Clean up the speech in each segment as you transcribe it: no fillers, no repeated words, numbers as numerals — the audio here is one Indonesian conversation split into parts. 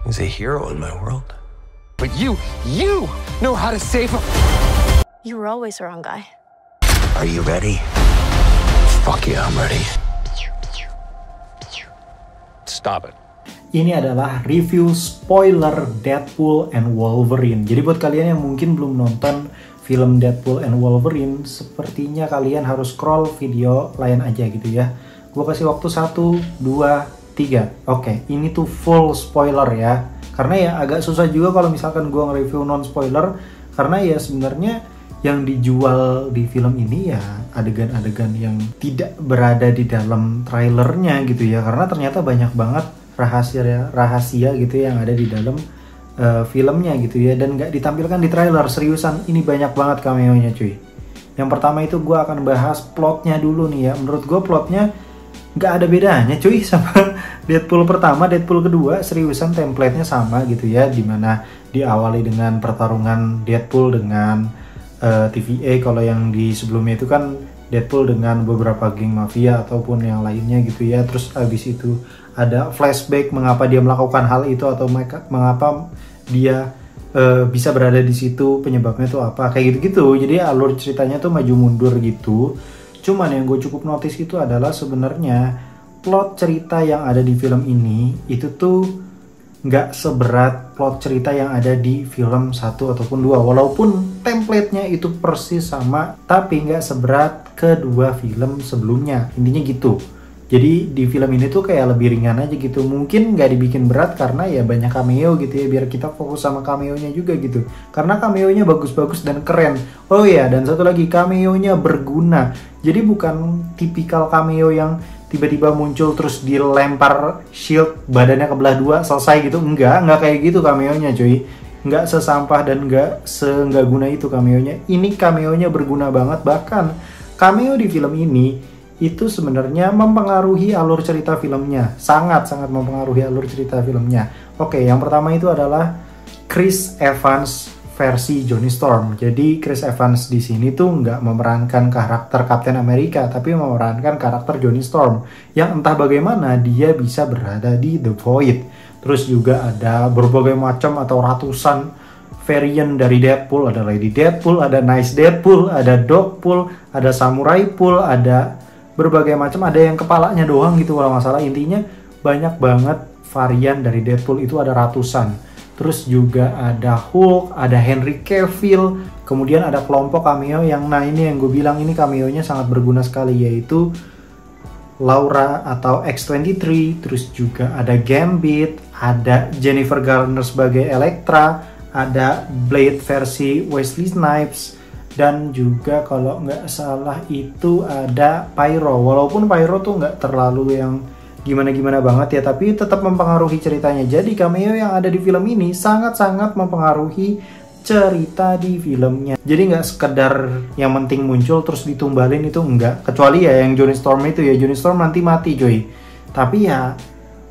He's a hero in my world. But you know how to save him. You were always the wrong guy. Are you ready? Fuck yeah, I'm ready. Stop it. Ini adalah review spoiler Deadpool and Wolverine. Jadi buat kalian yang mungkin belum nonton film Deadpool and Wolverine, sepertinya kalian harus scroll video lain aja gitu ya. Gue kasih waktu 1, 2, 3. Oke, ini tuh full spoiler ya. Karena ya agak susah juga kalau misalkan gue nge-review non-spoiler. Karena ya sebenarnya yang dijual di film ini ya adegan-adegan yang tidak berada di dalam trailernya gitu ya. Karena ternyata banyak banget rahasia gitu yang ada di dalam filmnya gitu ya. Dan gak ditampilkan di trailer, seriusan ini banyak banget cameo-nya cuy. Yang pertama itu gue akan bahas plotnya dulu nih ya. Menurut gue plotnya gak ada bedanya cuy sama Deadpool pertama, Deadpool kedua, seriusan template-nya sama gitu ya. Dimana diawali dengan pertarungan Deadpool dengan TVA. Kalau yang di sebelumnya itu kan Deadpool dengan beberapa geng mafia ataupun yang lainnya gitu ya. Terus abis itu ada flashback mengapa dia melakukan hal itu atau mengapa dia bisa berada di situ, penyebabnya tuh apa, kayak gitu-gitu. Jadi alur ceritanya tuh maju mundur gitu. Cuman yang gue cukup notice itu adalah sebenarnya plot cerita yang ada di film ini itu tuh nggak seberat plot cerita yang ada di film 1 ataupun 2. Walaupun template-nya itu persis sama, tapi nggak seberat kedua film sebelumnya. Intinya gitu. Jadi di film ini tuh kayak lebih ringan aja gitu. Mungkin nggak dibikin berat karena ya banyak cameo gitu ya. Biar kita fokus sama cameo-nya juga gitu. Karena cameo-nya bagus-bagus dan keren. Oh iya, dan satu lagi, cameo-nya berguna. Jadi bukan tipikal cameo yang tiba-tiba muncul terus dilempar shield, badannya kebelah dua, selesai gitu. Enggak kayak gitu cameo-nya cuy. Enggak sesampah dan enggak guna itu cameo-nya. Ini cameo-nya berguna banget. Bahkan cameo di film ini itu sebenarnya mempengaruhi alur cerita filmnya. Sangat-sangat mempengaruhi alur cerita filmnya. Oke, yang pertama itu adalah Chris Evans versi Johnny Storm. Jadi Chris Evans di sini tuh nggak memerankan karakter Captain America, tapi memerankan karakter Johnny Storm. Yang entah bagaimana dia bisa berada di The Void. Terus juga ada berbagai macam atau ratusan variant dari Deadpool. Ada Lady Deadpool, ada Nice Deadpool, ada Dogpool, ada Samurai Pool, ada berbagai macam, ada yang kepalanya doang gitu kalau nggak salah. Intinya banyak banget varian dari Deadpool, itu ada ratusan. Terus juga ada Hulk, ada Henry Cavill, kemudian ada kelompok cameo yang, nah ini yang gue bilang ini cameo-nya sangat berguna sekali, yaitu Laura atau X-23, terus juga ada Gambit, ada Jennifer Garner sebagai Elektra, ada Blade versi Wesley Snipes, dan juga kalau nggak salah itu ada Pyro. Walaupun Pyro tuh nggak terlalu yang gimana-gimana banget ya, tapi tetap mempengaruhi ceritanya. Jadi cameo yang ada di film ini sangat-sangat mempengaruhi cerita di filmnya. Jadi nggak sekedar yang penting muncul terus ditumbalin, itu enggak. Kecuali ya yang Johnny Storm itu ya, Johnny Storm nanti mati coy. Tapi ya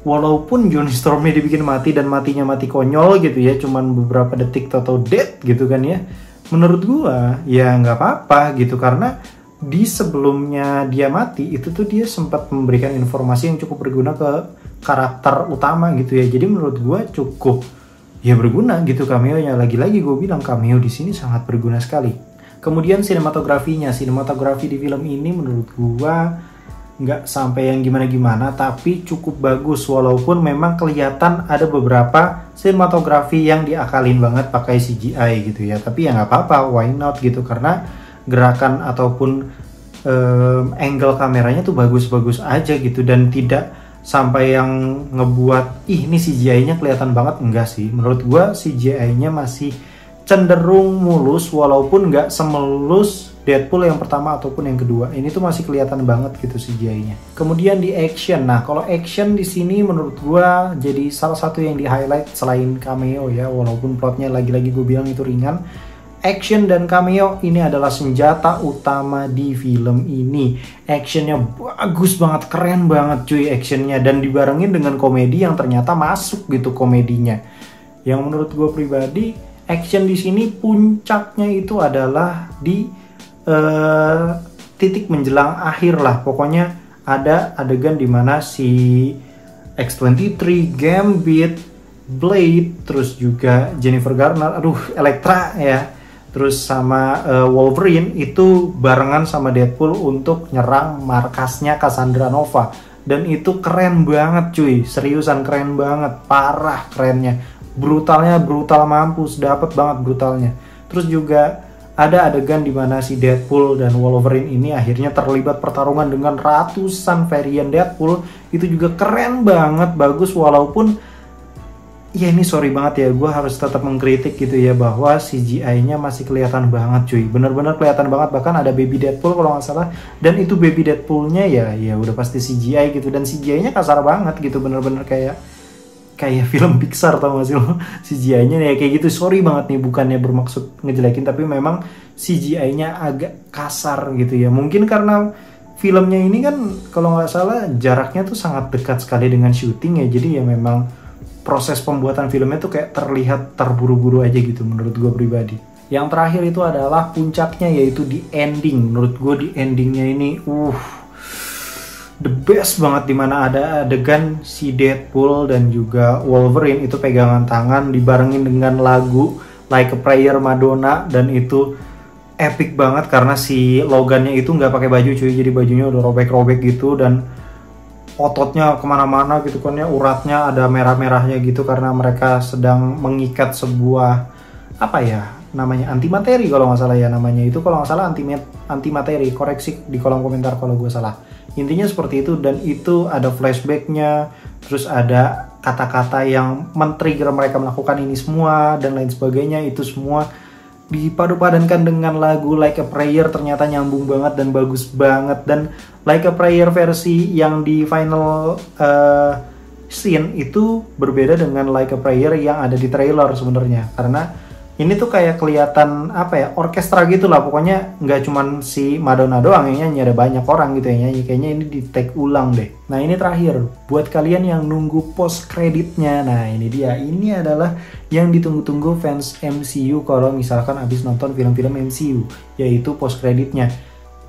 walaupun Johnny Stormnya dibikin mati dan matinya mati konyol gitu ya, cuman beberapa detik atau dead gitu kan ya, menurut gua ya nggak apa-apa gitu. Karena di sebelumnya dia mati itu tuh dia sempat memberikan informasi yang cukup berguna ke karakter utama gitu ya. Jadi menurut gua cukup ya berguna gitu cameo-nya. Lagi-lagi gue bilang cameo di sini sangat berguna sekali. Kemudian sinematografi di film ini menurut gua nggak sampai yang gimana-gimana, tapi cukup bagus. Walaupun memang kelihatan ada beberapa sinematografi yang diakalin banget pakai CGI gitu ya, tapi ya nggak apa-apa, why not gitu. Karena gerakan ataupun angle kameranya tuh bagus-bagus aja gitu, dan tidak sampai yang ngebuat ini CGI-nya kelihatan banget. Enggak sih, menurut gua CGI-nya masih cenderung mulus, walaupun nggak semulus Deadpool yang pertama ataupun yang kedua. Ini tuh masih kelihatan banget gitu CGI-nya. Kemudian di action. Nah, kalau action di sini menurut gua jadi salah satu yang di highlight selain cameo ya, walaupun plotnya lagi-lagi gue bilang itu ringan. Action dan cameo ini adalah senjata utama di film ini. Actionnya bagus banget, keren banget cuy actionnya, dan dibarengin dengan komedi yang ternyata masuk gitu komedinya. Yang menurut gue pribadi, action di sini puncaknya itu adalah di titik menjelang akhir lah. Pokoknya ada adegan dimana si X-23, Gambit, Blade, terus juga Jennifer Garner, Elektra ya, terus sama Wolverine itu barengan sama Deadpool untuk nyerang markasnya Cassandra Nova. Dan itu keren banget cuy, seriusan keren banget, parah kerennya, brutalnya brutal mampus, dapet banget brutalnya. Terus juga ada adegan dimana si Deadpool dan Wolverine ini akhirnya terlibat pertarungan dengan ratusan varian Deadpool. Itu juga keren banget, bagus, walaupun ya ini sorry banget ya, gue harus tetap mengkritik gitu ya, bahwa CGI-nya masih kelihatan banget cuy, bener-bener kelihatan banget. Bahkan ada baby Deadpool kalau nggak salah, dan itu baby Deadpool-nya ya udah pasti CGI gitu, dan CGI-nya kasar banget gitu, bener-bener kayak film Pixar, tau gak sih lo? CGI-nya ya kayak gitu, sorry banget nih, bukannya bermaksud ngejelekin, tapi memang CGI-nya agak kasar gitu ya. Mungkin karena filmnya ini kan kalau nggak salah jaraknya tuh sangat dekat sekali dengan syuting ya, jadi ya memang proses pembuatan filmnya tuh kayak terlihat terburu-buru aja gitu menurut gue pribadi. Yang terakhir itu adalah puncaknya, yaitu di ending. Menurut gue di endingnya ini the best banget, dimana ada adegan si Deadpool dan juga Wolverine itu pegangan tangan dibarengin dengan lagu Like a Prayer Madonna, dan itu epic banget karena si Logan-nya itu nggak pakai baju cuy, jadi bajunya udah robek-robek gitu dan ototnya kemana-mana gitu kan ya, uratnya ada merah-merahnya gitu karena mereka sedang mengikat sebuah apa ya namanya, antimateri kalau nggak salah ya namanya itu, kalau nggak salah antimateri, koreksi di kolom komentar kalau gue salah. Intinya seperti itu, dan itu ada flashbacknya, terus ada kata-kata yang men-trigger mereka melakukan ini semua dan lain sebagainya. Itu semua dipadu-padankan dengan lagu Like a Prayer, ternyata nyambung banget dan bagus banget. Dan Like a Prayer versi yang di final scene itu berbeda dengan Like a Prayer yang ada di trailer sebenarnya, karena ini tuh kayak kelihatan apa ya, orkestra gitu lah, pokoknya nggak cuman si Madonna doang yang nyanyi, ada banyak orang gitu yang nyanyi, kayaknya ini di take ulang deh. Nah ini terakhir, buat kalian yang nunggu post kreditnya, nah ini dia, ini adalah yang ditunggu-tunggu fans MCU kalau misalkan habis nonton film-film MCU, yaitu post kreditnya.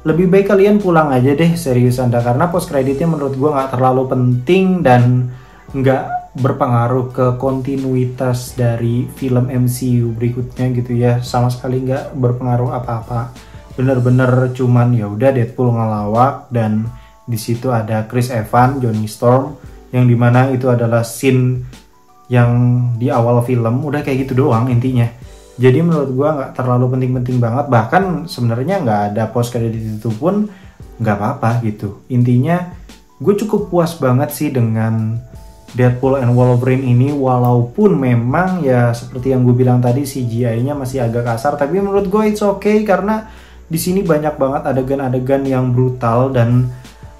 Lebih baik kalian pulang aja deh, serius anda, karena post kreditnya menurut gue nggak terlalu penting dan nggak berpengaruh ke kontinuitas dari film MCU berikutnya gitu ya, sama sekali nggak berpengaruh apa-apa. Bener-bener cuman ya udah Deadpool ngelawak dan di situ ada Chris Evans, Johnny Storm, yang dimana itu adalah scene yang di awal film, udah kayak gitu doang intinya. Jadi menurut gua nggak terlalu penting-penting banget, bahkan sebenarnya nggak ada post credit itu pun nggak apa-apa gitu. Intinya gue cukup puas banget sih dengan Deadpool and Wolverine ini, walaupun memang ya seperti yang gue bilang tadi CGI-nya masih agak kasar, tapi menurut gue it's okay karena di sini banyak banget adegan-adegan yang brutal dan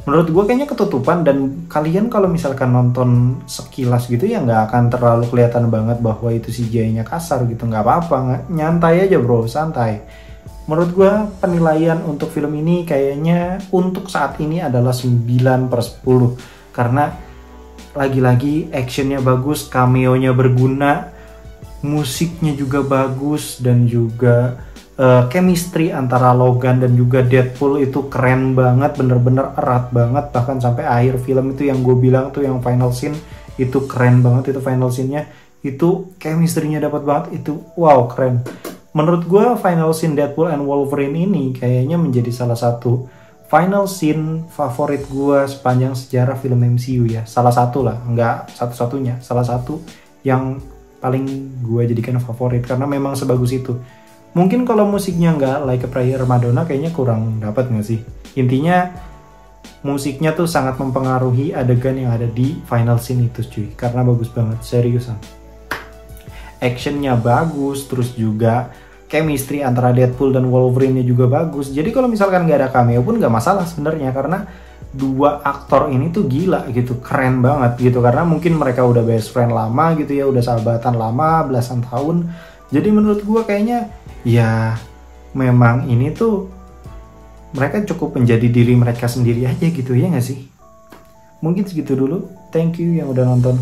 menurut gue kayaknya ketutupan, dan kalian kalau misalkan nonton sekilas gitu ya nggak akan terlalu kelihatan banget bahwa itu CGI-nya kasar gitu, nggak apa-apa, nyantai aja bro, santai. Menurut gue penilaian untuk film ini kayaknya untuk saat ini adalah 9/10 karena lagi-lagi actionnya bagus, cameo-nya berguna, musiknya juga bagus, dan juga chemistry antara Logan dan juga Deadpool itu keren banget, bener-bener erat banget, bahkan sampai akhir film itu yang gue bilang tuh yang final scene itu keren banget, itu final scene-nya itu chemistry-nya dapat banget, itu wow keren. Menurut gue final scene Deadpool and Wolverine ini kayaknya menjadi salah satu final scene favorit gue sepanjang sejarah film MCU ya, salah satu lah, nggak satu-satunya, salah satu yang paling gue jadikan favorit karena memang sebagus itu. Mungkin kalau musiknya nggak Like a Prayer Madonna kayaknya kurang dapat nggak sih. Intinya musiknya tuh sangat mempengaruhi adegan yang ada di final scene itu cuy, karena bagus banget, seriusan. Actionnya bagus, terus juga chemistry antara Deadpool dan Wolverine-nya juga bagus. Jadi kalau misalkan nggak ada cameo pun nggak masalah sebenarnya, karena dua aktor ini tuh gila gitu, keren banget gitu, karena mungkin mereka udah best friend lama gitu ya, udah sahabatan lama belasan tahun. Jadi menurut gue kayaknya ya memang ini tuh mereka cukup menjadi diri mereka sendiri aja gitu ya nggak sih. Mungkin segitu dulu, thank you yang udah nonton.